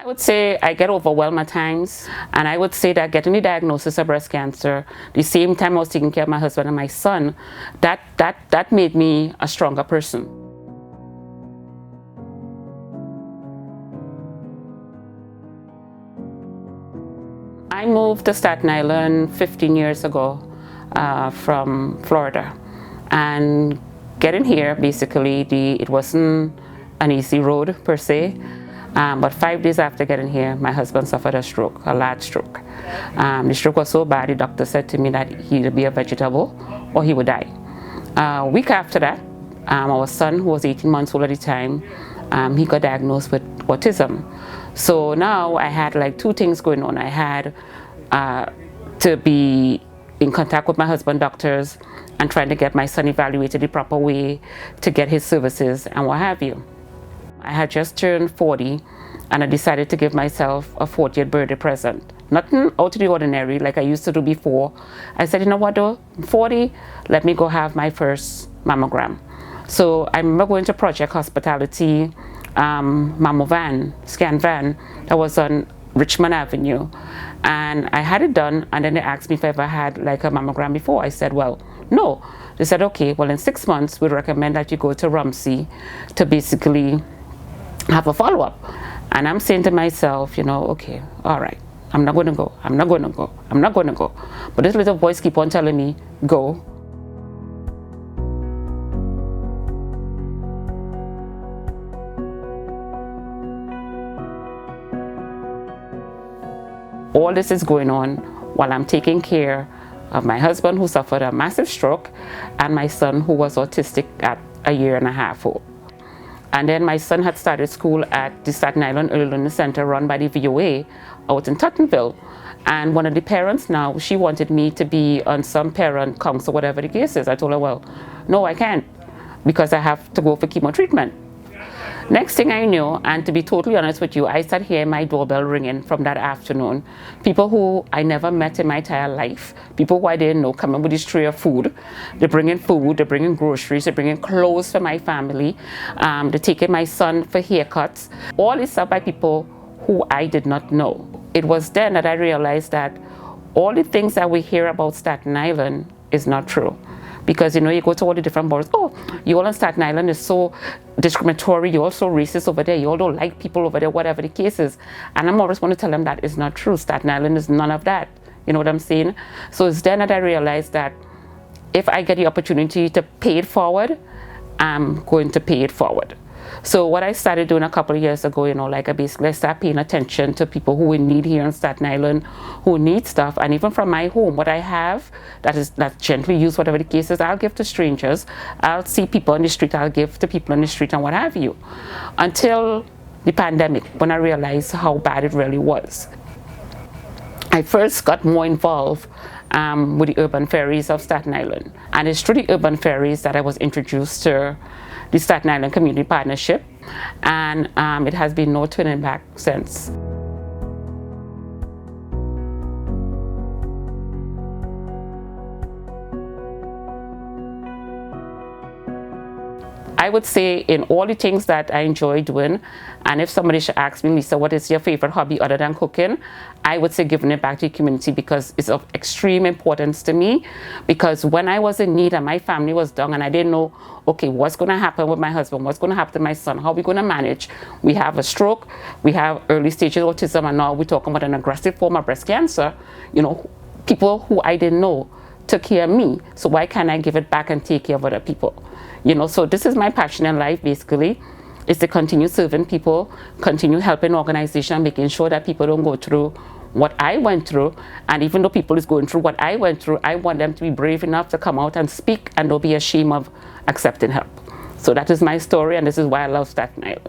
I would say I get overwhelmed at times, and I would say that getting the diagnosis of breast cancer, the same time I was taking care of my husband and my son, that made me a stronger person. I moved to Staten Island 15 years ago from Florida, and getting here, basically, it wasn't an easy road per se. But 5 days after getting here, my husband suffered a stroke, a large stroke. The stroke was so bad, the doctor said to me that he'd be a vegetable or he would die. A week after that, our son, who was 18 months old at the time, he got diagnosed with autism. So now I had like two things going on. I had to be in contact with my husband's doctors and trying to get my son evaluated the proper way to get his services and what have you. I had just turned 40, and I decided to give myself a 40th birthday present. Nothing out of the ordinary like I used to do before. I said, you know what though, 40, let me go have my first mammogram. So I remember going to Project Hospitality mammo van, scan van, that was on Richmond Avenue. And I had it done, and then they asked me if I ever had like a mammogram before. I said, well, no. They said, okay, well in 6 months, we recommend that you go to Rumsey to basically have a follow-up. And I'm saying to myself, you know, okay, all right, I'm not going to go, I'm not going to go, I'm not going to go. But this little voice keep on telling me, go. All this is going on while I'm taking care of my husband, who suffered a massive stroke, and my son, who was autistic at 1.5 years old. And then my son had started school at the Staten Island Early Learning Center run by the VOA out in Tottenville. And one of the parents now, she wanted me to be on some parent council, whatever the case is. I told her, well, no, I can't, because I have to go for chemo treatment. Next thing I knew, and to be totally honest with you, I started hearing my doorbell ringing from that afternoon. People who I never met in my entire life, people who I didn't know, coming with this tray of food. They're bringing food, they're bringing groceries, they're bringing clothes for my family. They're taking my son for haircuts. All this stuff by people who I did not know. It was then that I realized that all the things that we hear about Staten Island is not true. Because, you know, you go to all the different boroughs, oh, you all on Staten Island is so discriminatory, you're all so racist over there, you all don't like people over there, whatever the case is. And I'm always want to tell them that is not true. Staten Island is none of that. You know what I'm saying? So it's then that I realized that if I get the opportunity to pay it forward, I'm going to pay it forward. So what I started doing a couple of years ago, you know, like I basically started paying attention to people who in need here in Staten Island, who need stuff. And even from my home, what I have that's gently used, whatever the case is, I'll give to strangers. I'll see people on the street, I'll give to people on the street and what have you. Until the pandemic, when I realized how bad it really was. I first got more involved with the urban ferries of Staten Island. And it's through the urban ferries that I was introduced to the Staten Island Community Partnership, and it has been no turning back since. I would say in all the things that I enjoy doing, and if somebody should ask me, Lisa, what is your favorite hobby other than cooking? I would say giving it back to the community, because it's of extreme importance to me. Because when I was in need and my family was down and I didn't know, okay, what's going to happen with my husband? What's going to happen to my son? How are we going to manage? We have a stroke, we have early stages of autism, and now we're talking about an aggressive form of breast cancer. You know, people who I didn't know took care of me. So why can't I give it back and take care of other people? You know, so this is my passion in life, basically, is to continue serving people, continue helping organizations, making sure that people don't go through what I went through. And even though people is going through what I went through, I want them to be brave enough to come out and speak and don't be ashamed of accepting help. So that is my story, and this is why I love Staten Island.